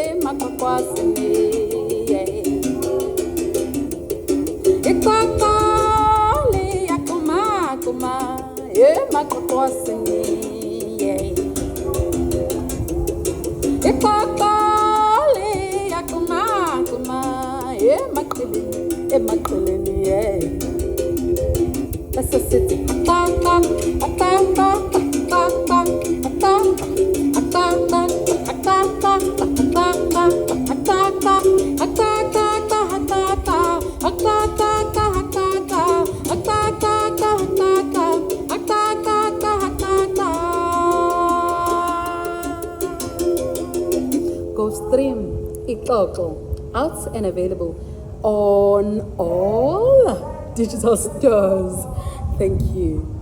emakhwakwasini iqaqali yakumakuma emakhwakwasini iqaqali yakumakuma emaqeleni bese sithi atata atata atata atata atata Go stream XOXO, out and available on all digital stores. Thank you.